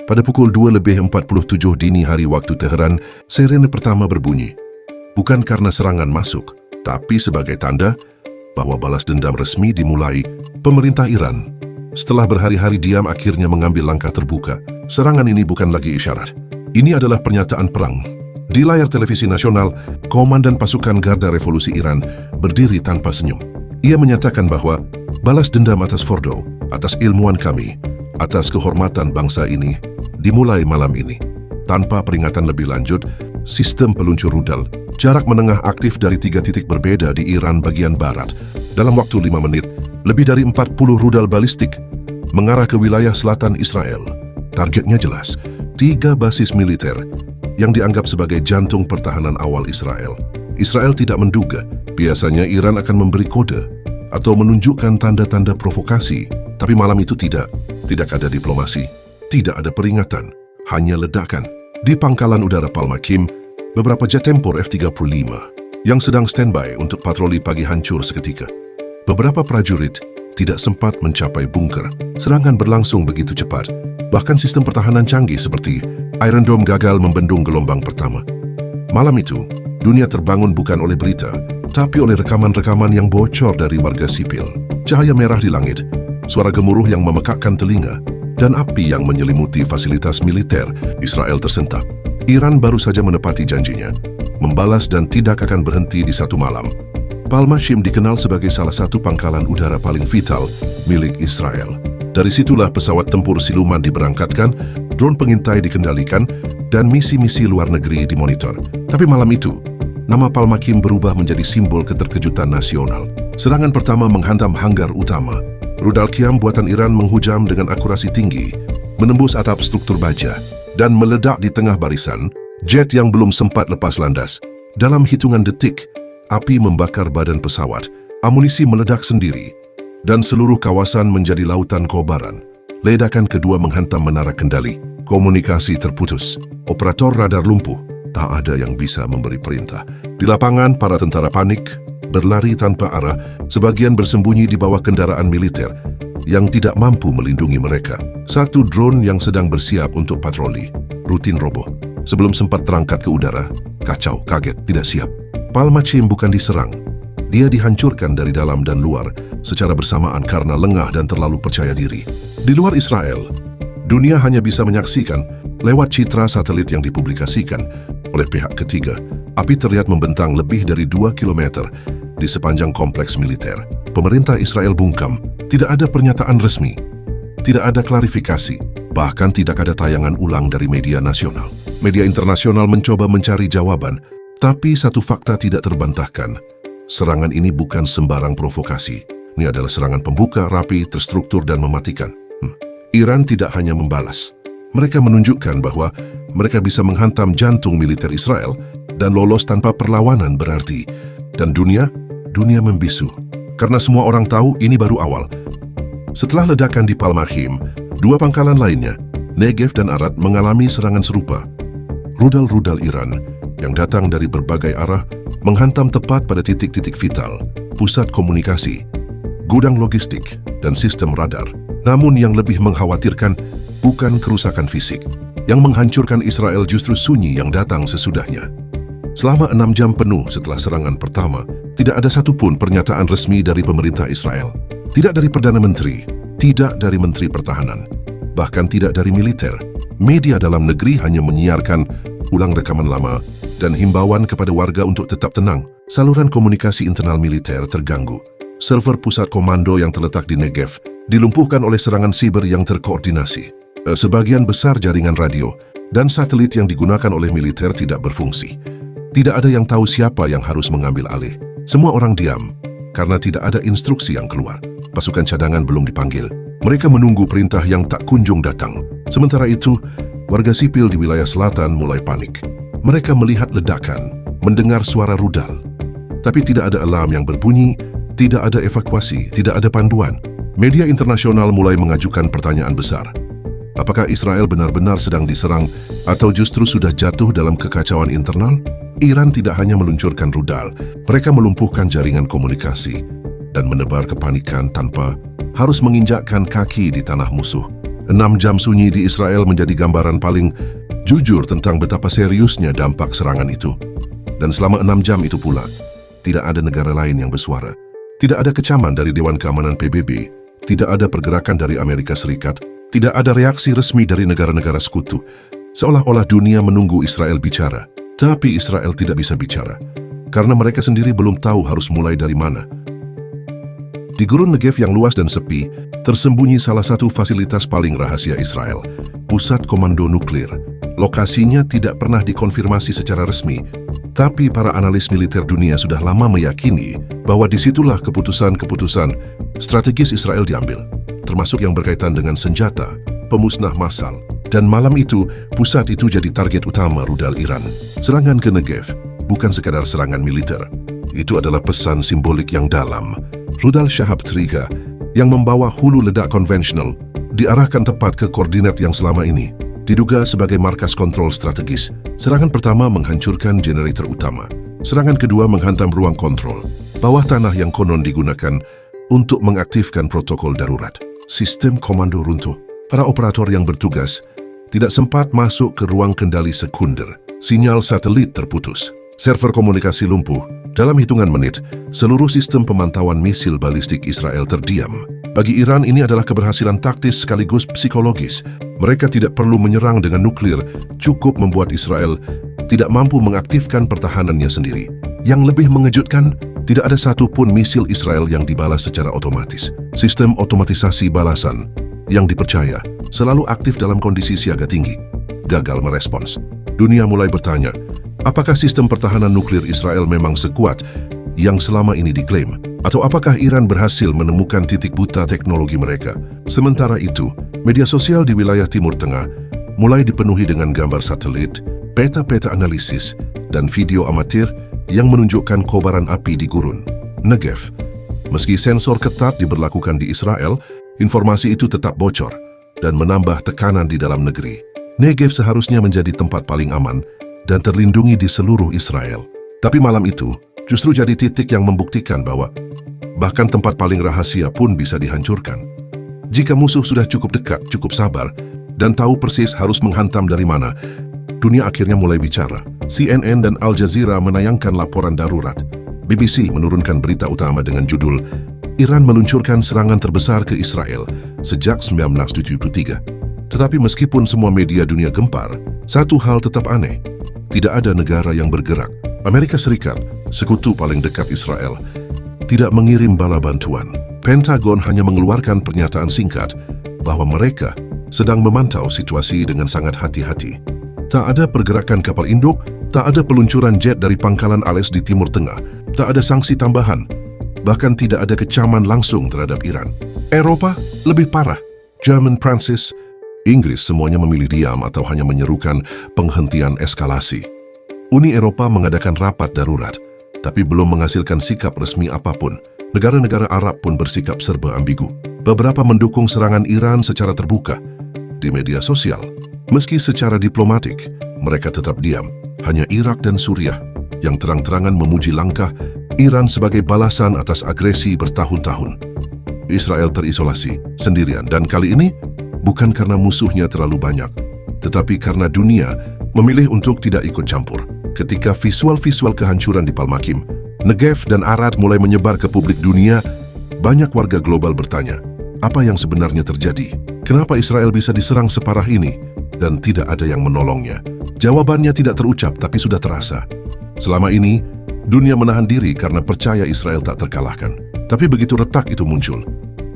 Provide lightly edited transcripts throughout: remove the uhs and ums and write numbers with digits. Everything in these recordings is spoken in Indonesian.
Pada pukul 2:47 dini hari waktu Teheran, sirene pertama berbunyi. Bukan karena serangan masuk, tapi sebagai tanda bahwa balas dendam resmi dimulai pemerintah Iran. Setelah berhari-hari diam akhirnya mengambil langkah terbuka. Serangan ini bukan lagi isyarat. Ini adalah pernyataan perang. Di layar televisi nasional, Komandan Pasukan Garda Revolusi Iran berdiri tanpa senyum. Ia menyatakan bahwa balas dendam atas Fordow, atas ilmuwan kami, atas kehormatan bangsa ini, dimulai malam ini. Tanpa peringatan lebih lanjut, sistem peluncur rudal jarak menengah aktif dari 3 titik berbeda di Iran bagian barat. Dalam waktu 5 menit, lebih dari 40 rudal balistik mengarah ke wilayah selatan Israel. Targetnya jelas, 3 basis militer yang dianggap sebagai jantung pertahanan awal Israel. Israel tidak menduga, biasanya Iran akan memberi kode atau menunjukkan tanda-tanda provokasi, tapi malam itu tidak ada diplomasi, tidak ada peringatan, hanya ledakan. Di pangkalan udara Palmachim, beberapa jet tempur F-35 yang sedang standby untuk patroli pagi hancur seketika. Beberapa prajurit tidak sempat mencapai bunker. Serangan berlangsung begitu cepat. Bahkan sistem pertahanan canggih seperti Iron Dome gagal membendung gelombang pertama. Malam itu, dunia terbangun bukan oleh berita, tapi oleh rekaman-rekaman yang bocor dari warga sipil. Cahaya merah di langit, suara gemuruh yang memekakkan telinga, dan api yang menyelimuti fasilitas militer Israel tersentak. Iran baru saja menepati janjinya, membalas dan tidak akan berhenti di satu malam. Palmachim dikenal sebagai salah satu pangkalan udara paling vital milik Israel. Dari situlah pesawat tempur siluman diberangkatkan, drone pengintai dikendalikan, dan misi-misi luar negeri dimonitor. Tapi malam itu, nama Palmachim berubah menjadi simbol keterkejutan nasional. Serangan pertama menghantam hanggar utama. Rudal Qiyam buatan Iran menghujam dengan akurasi tinggi, menembus atap struktur baja, dan meledak di tengah barisan jet yang belum sempat lepas landas. Dalam hitungan detik, api membakar badan pesawat, amunisi meledak sendiri, dan seluruh kawasan menjadi lautan kobaran. Ledakan kedua menghantam menara kendali, komunikasi terputus, operator radar lumpuh, tak ada yang bisa memberi perintah. Di lapangan, para tentara panik, berlari tanpa arah, sebagian bersembunyi di bawah kendaraan militer yang tidak mampu melindungi mereka. Satu drone yang sedang bersiap untuk patroli rutin roboh. Sebelum sempat terangkat ke udara, kacau, kaget, tidak siap. Palmachim bukan diserang, dia dihancurkan dari dalam dan luar secara bersamaan karena lengah dan terlalu percaya diri. Di luar Israel, dunia hanya bisa menyaksikan lewat citra satelit yang dipublikasikan oleh pihak ketiga. Api terlihat membentang lebih dari 2 km di sepanjang kompleks militer. Pemerintah Israel bungkam, tidak ada pernyataan resmi, tidak ada klarifikasi, bahkan tidak ada tayangan ulang dari media nasional. Media internasional mencoba mencari jawaban, tapi satu fakta tidak terbantahkan. Serangan ini bukan sembarang provokasi. Ini adalah serangan pembuka, rapi, terstruktur, dan mematikan. Iran tidak hanya membalas. Mereka menunjukkan bahwa mereka bisa menghantam jantung militer Israel dan lolos tanpa perlawanan berarti. Dan dunia membisu. Karena semua orang tahu ini baru awal. Setelah ledakan di Palmachim, 2 pangkalan lainnya, Negev dan Arad, mengalami serangan serupa. Rudal-rudal Iran yang datang dari berbagai arah menghantam tepat pada titik-titik vital, pusat komunikasi, gudang logistik, dan sistem radar. Namun yang lebih mengkhawatirkan bukan kerusakan fisik. Yang menghancurkan Israel justru sunyi yang datang sesudahnya. Selama 6 jam penuh setelah serangan pertama, tidak ada satupun pernyataan resmi dari pemerintah Israel. Tidak dari Perdana Menteri, tidak dari Menteri Pertahanan, bahkan tidak dari militer. Media dalam negeri hanya menyiarkan ulang rekaman lama dan himbauan kepada warga untuk tetap tenang. Saluran komunikasi internal militer terganggu. Server pusat komando yang terletak di Negev dilumpuhkan oleh serangan siber yang terkoordinasi. Sebagian besar jaringan radio dan satelit yang digunakan oleh militer tidak berfungsi. Tidak ada yang tahu siapa yang harus mengambil alih. Semua orang diam karena tidak ada instruksi yang keluar. Pasukan cadangan belum dipanggil. Mereka menunggu perintah yang tak kunjung datang. Sementara itu, warga sipil di wilayah selatan mulai panik. Mereka melihat ledakan, mendengar suara rudal. Tapi tidak ada alarm yang berbunyi, tidak ada evakuasi, tidak ada panduan. Media internasional mulai mengajukan pertanyaan besar. Apakah Israel benar-benar sedang diserang atau justru sudah jatuh dalam kekacauan internal? Iran tidak hanya meluncurkan rudal, mereka melumpuhkan jaringan komunikasi dan menebar kepanikan tanpa harus menginjakkan kaki di tanah musuh. 6 jam sunyi di Israel menjadi gambaran paling jujur tentang betapa seriusnya dampak serangan itu. Dan selama 6 jam itu pula, tidak ada negara lain yang bersuara. Tidak ada kecaman dari Dewan Keamanan PBB, tidak ada pergerakan dari Amerika Serikat, tidak ada reaksi resmi dari negara-negara sekutu. Seolah-olah dunia menunggu Israel bicara. Tapi Israel tidak bisa bicara, karena mereka sendiri belum tahu harus mulai dari mana. Di gurun Negev yang luas dan sepi, tersembunyi salah satu fasilitas paling rahasia Israel, pusat komando nuklir. Lokasinya tidak pernah dikonfirmasi secara resmi, tapi para analis militer dunia sudah lama meyakini bahwa disitulah keputusan-keputusan strategis Israel diambil, termasuk yang berkaitan dengan senjata, pemusnah massal. Dan malam itu, pusat itu jadi target utama rudal Iran. Serangan ke Negev bukan sekadar serangan militer. Itu adalah pesan simbolik yang dalam. Rudal Shahab 3 yang membawa hulu ledak konvensional diarahkan tepat ke koordinat yang selama ini diduga sebagai markas kontrol strategis. Serangan pertama menghancurkan generator utama. Serangan kedua menghantam ruang kontrol, bawah tanah yang konon digunakan untuk mengaktifkan protokol darurat. Sistem komando runtuh. Para operator yang bertugas tidak sempat masuk ke ruang kendali sekunder. Sinyal satelit terputus. Server komunikasi lumpuh. Dalam hitungan menit, seluruh sistem pemantauan misil balistik Israel terdiam. Bagi Iran, ini adalah keberhasilan taktis sekaligus psikologis. Mereka tidak perlu menyerang dengan nuklir, cukup membuat Israel tidak mampu mengaktifkan pertahanannya sendiri. Yang lebih mengejutkan, tidak ada satupun misil Israel yang dibalas secara otomatis. Sistem otomatisasi balasan yang dipercaya selalu aktif dalam kondisi siaga tinggi gagal merespons. Dunia mulai bertanya, apakah sistem pertahanan nuklir Israel memang sekuat yang selama ini diklaim? Atau apakah Iran berhasil menemukan titik buta teknologi mereka? Sementara itu, media sosial di wilayah Timur Tengah mulai dipenuhi dengan gambar satelit, peta-peta analisis, dan video amatir yang menunjukkan kobaran api di gurun Negev. Meski sensor ketat diberlakukan di Israel, informasi itu tetap bocor dan menambah tekanan di dalam negeri. Negev seharusnya menjadi tempat paling aman dan terlindungi di seluruh Israel. Tapi malam itu justru jadi titik yang membuktikan bahwa bahkan tempat paling rahasia pun bisa dihancurkan. Jika musuh sudah cukup dekat, cukup sabar, dan tahu persis harus menghantam dari mana, dunia akhirnya mulai bicara. CNN dan Al Jazeera menayangkan laporan darurat. BBC menurunkan berita utama dengan judul Iran meluncurkan serangan terbesar ke Israel sejak 1973. Tetapi meskipun semua media dunia gempar, satu hal tetap aneh. Tidak ada negara yang bergerak. Amerika Serikat, sekutu paling dekat Israel, tidak mengirim bala bantuan. Pentagon hanya mengeluarkan pernyataan singkat bahwa mereka sedang memantau situasi dengan sangat hati-hati. Tak ada pergerakan kapal induk, tak ada peluncuran jet dari pangkalan ALS di Timur Tengah, tak ada sanksi tambahan, bahkan tidak ada kecaman langsung terhadap Iran. Eropa lebih parah. Jerman, Prancis, Inggris semuanya memilih diam atau hanya menyerukan penghentian eskalasi. Uni Eropa mengadakan rapat darurat, tapi belum menghasilkan sikap resmi apapun. Negara-negara Arab pun bersikap serba ambigu. Beberapa mendukung serangan Iran secara terbuka di media sosial. Meski secara diplomatik, mereka tetap diam. Hanya Irak dan Suriah yang terang-terangan memuji langkah Iran sebagai balasan atas agresi bertahun-tahun. Israel terisolasi, sendirian, dan kali ini bukan karena musuhnya terlalu banyak, tetapi karena dunia memilih untuk tidak ikut campur. Ketika visual-visual kehancuran di Palmakim, Negev dan Arad mulai menyebar ke publik dunia, banyak warga global bertanya, apa yang sebenarnya terjadi? Kenapa Israel bisa diserang separah ini dan tidak ada yang menolongnya? Jawabannya tidak terucap tapi sudah terasa. Selama ini, dunia menahan diri karena percaya Israel tak terkalahkan. Tapi begitu retak itu muncul,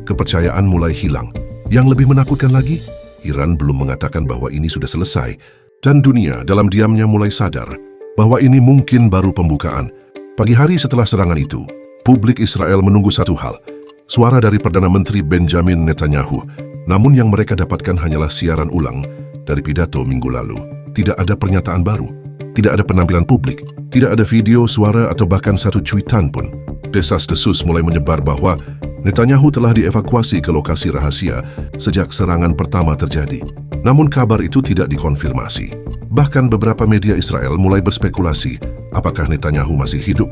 kepercayaan mulai hilang. Yang lebih menakutkan lagi, Iran belum mengatakan bahwa ini sudah selesai, dan dunia dalam diamnya mulai sadar bahwa ini mungkin baru pembukaan. Pagi hari setelah serangan itu, publik Israel menunggu satu hal, suara dari Perdana Menteri Benjamin Netanyahu. Namun yang mereka dapatkan hanyalah siaran ulang dari pidato minggu lalu. Tidak ada pernyataan baru, tidak ada penampilan publik, tidak ada video, suara, atau bahkan satu cuitan pun. Desas-desus mulai menyebar bahwa Netanyahu telah dievakuasi ke lokasi rahasia sejak serangan pertama terjadi. Namun kabar itu tidak dikonfirmasi. Bahkan beberapa media Israel mulai berspekulasi apakah Netanyahu masih hidup.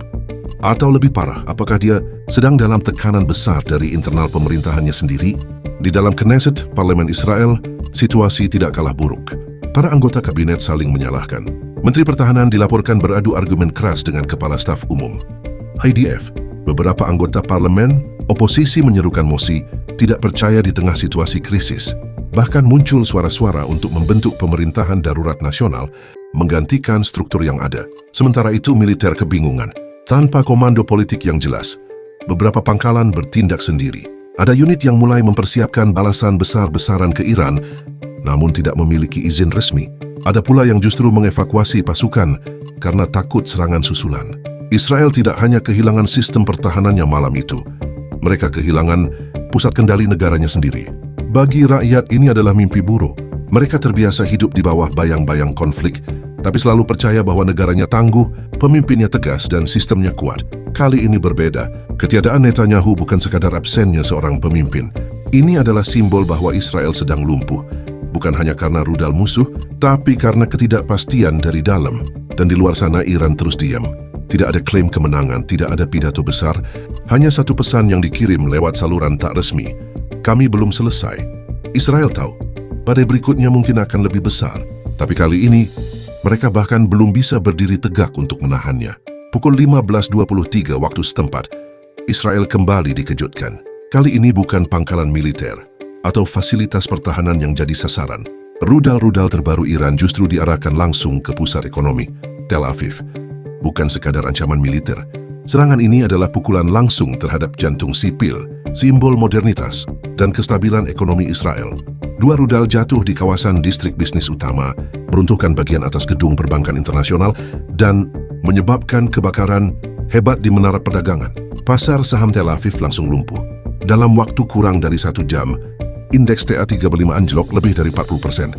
Atau lebih parah, apakah dia sedang dalam tekanan besar dari internal pemerintahannya sendiri? Di dalam Knesset, Parlemen Israel, situasi tidak kalah buruk. Para anggota kabinet saling menyalahkan. Menteri Pertahanan dilaporkan beradu argumen keras dengan Kepala Staf Umum. IDF, beberapa anggota parlemen, oposisi menyerukan mosi tidak percaya di tengah situasi krisis. Bahkan muncul suara-suara untuk membentuk pemerintahan darurat nasional menggantikan struktur yang ada. Sementara itu militer kebingungan. Tanpa komando politik yang jelas, beberapa pangkalan bertindak sendiri. Ada unit yang mulai mempersiapkan balasan besar-besaran ke Iran, namun tidak memiliki izin resmi. Ada pula yang justru mengevakuasi pasukan karena takut serangan susulan. Israel tidak hanya kehilangan sistem pertahanannya malam itu, mereka kehilangan pusat kendali negaranya sendiri. Bagi rakyat ini adalah mimpi buruk. Mereka terbiasa hidup di bawah bayang-bayang konflik, tapi selalu percaya bahwa negaranya tangguh, pemimpinnya tegas dan sistemnya kuat. Kali ini berbeda. Ketiadaan Netanyahu bukan sekadar absennya seorang pemimpin. Ini adalah simbol bahwa Israel sedang lumpuh. Bukan hanya karena rudal musuh, tapi karena ketidakpastian dari dalam. Dan di luar sana Iran terus diam. Tidak ada klaim kemenangan, tidak ada pidato besar, hanya satu pesan yang dikirim lewat saluran tak resmi. Kami belum selesai. Israel tahu, badai berikutnya mungkin akan lebih besar. Tapi kali ini, mereka bahkan belum bisa berdiri tegak untuk menahannya. Pukul 15.23 waktu setempat, Israel kembali dikejutkan. Kali ini bukan pangkalan militer atau fasilitas pertahanan yang jadi sasaran. Rudal-rudal terbaru Iran justru diarahkan langsung ke pusat ekonomi, Tel Aviv. Bukan sekadar ancaman militer. Serangan ini adalah pukulan langsung terhadap jantung sipil, simbol modernitas dan kestabilan ekonomi Israel. Dua rudal jatuh di kawasan distrik bisnis utama, meruntuhkan bagian atas gedung perbankan internasional, dan menyebabkan kebakaran hebat di menara perdagangan. Pasar saham Tel Aviv langsung lumpuh. Dalam waktu kurang dari 1 jam, indeks TA35 anjlok lebih dari 40%.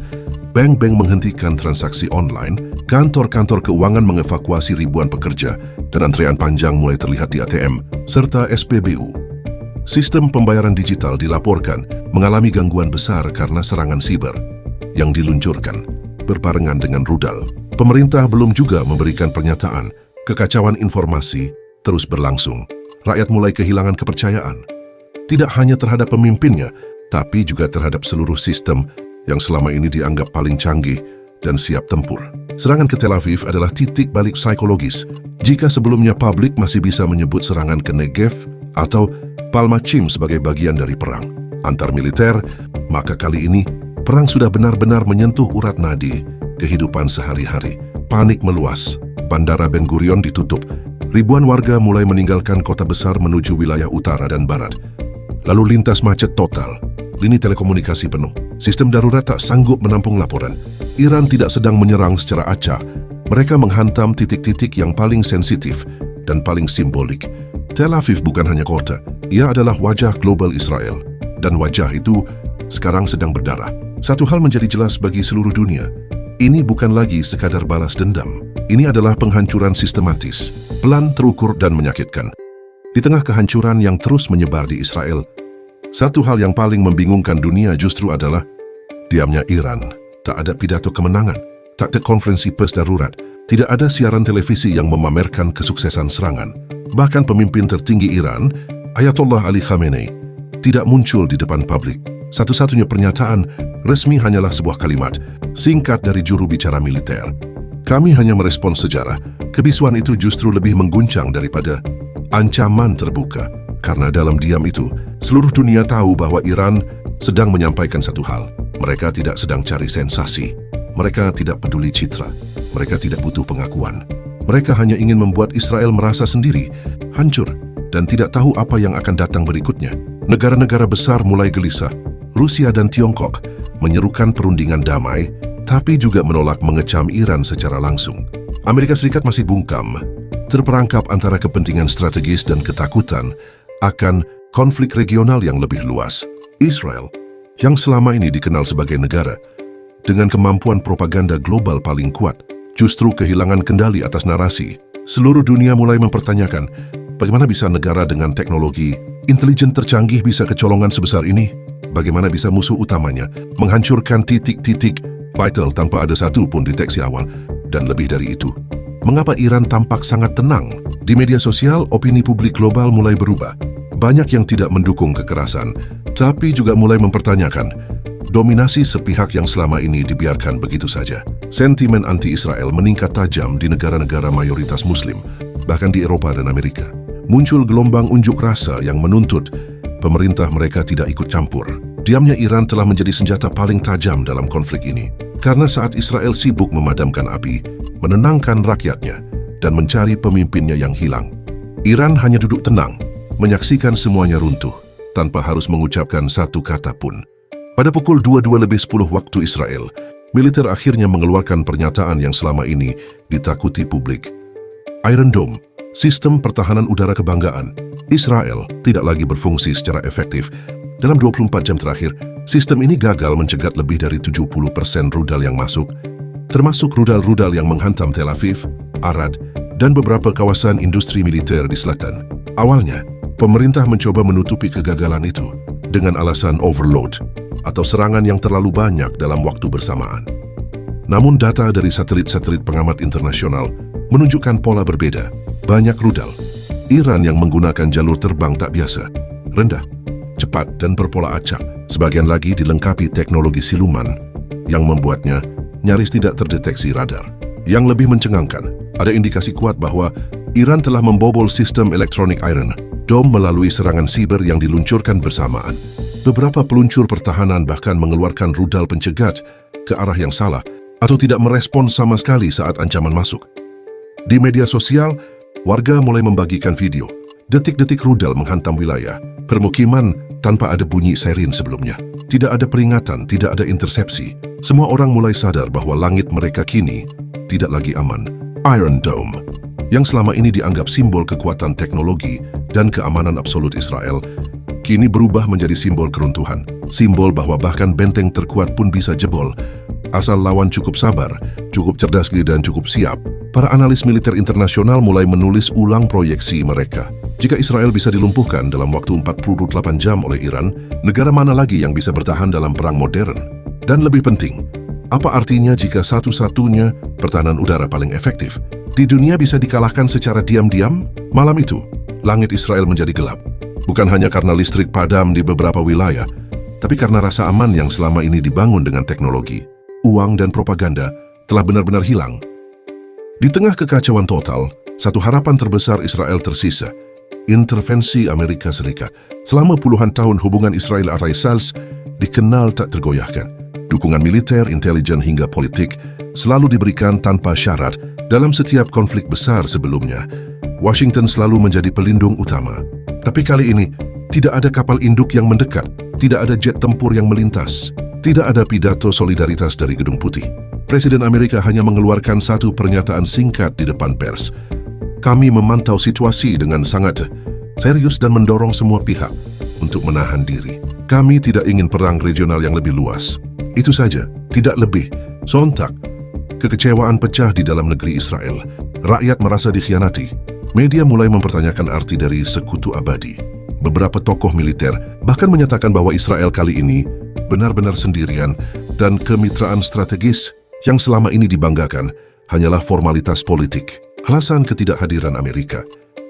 Bank-bank menghentikan transaksi online, kantor-kantor keuangan mengevakuasi ribuan pekerja, dan antrean panjang mulai terlihat di ATM, serta SPBU. Sistem pembayaran digital dilaporkan mengalami gangguan besar karena serangan siber yang diluncurkan berbarengan dengan rudal. Pemerintah belum juga memberikan pernyataan. Kekacauan informasi terus berlangsung. Rakyat mulai kehilangan kepercayaan. Tidak hanya terhadap pemimpinnya, tapi juga terhadap seluruh sistem yang selama ini dianggap paling canggih dan siap tempur. Serangan ke Tel Aviv adalah titik balik psikologis. Jika sebelumnya publik masih bisa menyebut serangan ke Negev atau Palmachim sebagai bagian dari perang antar militer, maka kali ini perang sudah benar-benar menyentuh urat nadi kehidupan sehari-hari. Panik meluas, Bandara Ben Gurion ditutup, ribuan warga mulai meninggalkan kota besar menuju wilayah utara dan barat. Lalu lintas macet total, lini telekomunikasi penuh, sistem darurat tak sanggup menampung laporan. Iran tidak sedang menyerang secara acak, mereka menghantam titik-titik yang paling sensitif dan paling simbolik. Tel Aviv bukan hanya kota, ia adalah wajah global Israel. Dan wajah itu sekarang sedang berdarah. Satu hal menjadi jelas bagi seluruh dunia. Ini bukan lagi sekadar balas dendam. Ini adalah penghancuran sistematis, pelan, terukur, dan menyakitkan. Di tengah kehancuran yang terus menyebar di Israel, satu hal yang paling membingungkan dunia justru adalah diamnya Iran. Tak ada pidato kemenangan, tak ada konferensi pers darurat, tidak ada siaran televisi yang memamerkan kesuksesan serangan. Bahkan pemimpin tertinggi Iran, Ayatollah Ali Khamenei, tidak muncul di depan publik. Satu-satunya pernyataan resmi hanyalah sebuah kalimat singkat dari juru bicara militer. Kami hanya merespons sejarah. Kebisuan itu justru lebih mengguncang daripada ancaman terbuka. Karena dalam diam itu, seluruh dunia tahu bahwa Iran sedang menyampaikan satu hal. Mereka tidak sedang cari sensasi. Mereka tidak peduli citra. Mereka tidak butuh pengakuan. Mereka hanya ingin membuat Israel merasa sendiri, hancur, dan tidak tahu apa yang akan datang berikutnya. Negara-negara besar mulai gelisah. Rusia dan Tiongkok menyerukan perundingan damai, tapi juga menolak mengecam Iran secara langsung. Amerika Serikat masih bungkam, terperangkap antara kepentingan strategis dan ketakutan akan konflik regional yang lebih luas. Israel, yang selama ini dikenal sebagai negara dengan kemampuan propaganda global paling kuat, justru kehilangan kendali atas narasi. Seluruh dunia mulai mempertanyakan, bagaimana bisa negara dengan teknologi intelijen tercanggih bisa kecolongan sebesar ini? Bagaimana bisa musuh utamanya menghancurkan titik-titik vital tanpa ada satu pun deteksi awal? Dan lebih dari itu, mengapa Iran tampak sangat tenang? Di media sosial, opini publik global mulai berubah. Banyak yang tidak mendukung kekerasan, tapi juga mulai mempertanyakan dominasi sepihak yang selama ini dibiarkan begitu saja. Sentimen anti-Israel meningkat tajam di negara-negara mayoritas Muslim, bahkan di Eropa dan Amerika. Muncul gelombang unjuk rasa yang menuntut pemerintah mereka tidak ikut campur. Diamnya Iran telah menjadi senjata paling tajam dalam konflik ini. Karena saat Israel sibuk memadamkan api, menenangkan rakyatnya, dan mencari pemimpinnya yang hilang, Iran hanya duduk tenang, menyaksikan semuanya runtuh, tanpa harus mengucapkan satu kata pun. Pada pukul 22:10 waktu Israel, militer akhirnya mengeluarkan pernyataan yang selama ini ditakuti publik. Iron Dome, sistem pertahanan udara kebanggaan, Israel tidak lagi berfungsi secara efektif. Dalam 24 jam terakhir, sistem ini gagal mencegat lebih dari 70% rudal yang masuk, termasuk rudal-rudal yang menghantam Tel Aviv, Arad, dan beberapa kawasan industri militer di selatan. Awalnya, pemerintah mencoba menutupi kegagalan itu dengan alasan overload atau serangan yang terlalu banyak dalam waktu bersamaan. Namun data dari satelit-satelit pengamat internasional menunjukkan pola berbeda. Banyak rudal Iran yang menggunakan jalur terbang tak biasa, rendah, cepat, dan berpola acak. Sebagian lagi dilengkapi teknologi siluman yang membuatnya nyaris tidak terdeteksi radar. Yang lebih mencengangkan, ada indikasi kuat bahwa Iran telah membobol sistem elektronik Iron Dome melalui serangan siber yang diluncurkan bersamaan. Beberapa peluncur pertahanan bahkan mengeluarkan rudal pencegat ke arah yang salah atau tidak merespon sama sekali saat ancaman masuk. Di media sosial, warga mulai membagikan video detik-detik rudal menghantam wilayah permukiman tanpa ada bunyi siren sebelumnya. Tidak ada peringatan, tidak ada intersepsi. Semua orang mulai sadar bahwa langit mereka kini tidak lagi aman. Iron Dome, yang selama ini dianggap simbol kekuatan teknologi dan keamanan absolut Israel, kini berubah menjadi simbol keruntuhan. Simbol bahwa bahkan benteng terkuat pun bisa jebol, asal lawan cukup sabar, cukup cerdas dan cukup siap. Para analis militer internasional mulai menulis ulang proyeksi mereka. Jika Israel bisa dilumpuhkan dalam waktu 48 jam oleh Iran, negara mana lagi yang bisa bertahan dalam perang modern? Dan lebih penting, apa artinya jika satu-satunya pertahanan udara paling efektif di dunia bisa dikalahkan secara diam-diam? Malam itu, langit Israel menjadi gelap. Bukan hanya karena listrik padam di beberapa wilayah, tapi karena rasa aman yang selama ini dibangun dengan teknologi, uang, dan propaganda telah benar-benar hilang. Di tengah kekacauan total, satu harapan terbesar Israel tersisa: intervensi Amerika Serikat. Selama puluhan tahun hubungan Israel-Israel dikenal tak tergoyahkan. Dukungan militer, intelijen hingga politik selalu diberikan tanpa syarat dalam setiap konflik besar sebelumnya. Washington selalu menjadi pelindung utama. Tapi kali ini, tidak ada kapal induk yang mendekat, tidak ada jet tempur yang melintas, tidak ada pidato solidaritas dari Gedung Putih. Presiden Amerika hanya mengeluarkan satu pernyataan singkat di depan pers. Kami memantau situasi dengan sangat serius dan mendorong semua pihak untuk menahan diri. Kami tidak ingin perang regional yang lebih luas. Itu saja, tidak lebih. Sontak, kekecewaan pecah di dalam negeri Israel. Rakyat merasa dikhianati. Media mulai mempertanyakan arti dari sekutu abadi. Beberapa tokoh militer bahkan menyatakan bahwa Israel kali ini benar-benar sendirian dan kemitraan strategis yang selama ini dibanggakan hanyalah formalitas politik. Alasan ketidakhadiran Amerika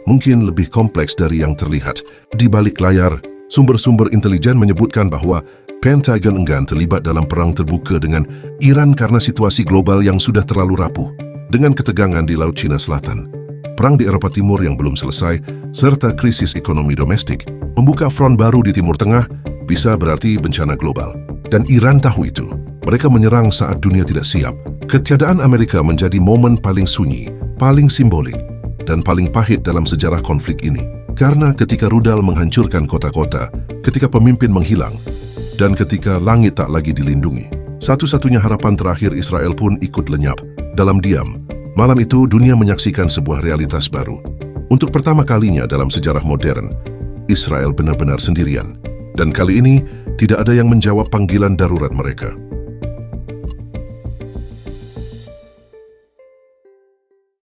mungkin lebih kompleks dari yang terlihat. Di balik layar, sumber-sumber intelijen menyebutkan bahwa Pentagon enggan terlibat dalam perang terbuka dengan Iran karena situasi global yang sudah terlalu rapuh dengan ketegangan di Laut Cina Selatan, perang di Eropa Timur yang belum selesai, serta krisis ekonomi domestik. Membuka front baru di Timur Tengah bisa berarti bencana global. Dan Iran tahu itu. Mereka menyerang saat dunia tidak siap. Ketiadaan Amerika menjadi momen paling sunyi, paling simbolik, dan paling pahit dalam sejarah konflik ini. Karena ketika rudal menghancurkan kota-kota, ketika pemimpin menghilang, dan ketika langit tak lagi dilindungi, satu-satunya harapan terakhir Israel pun ikut lenyap. Dalam diam, malam itu dunia menyaksikan sebuah realitas baru. Untuk pertama kalinya dalam sejarah modern, Israel benar-benar sendirian. Dan kali ini, tidak ada yang menjawab panggilan darurat mereka.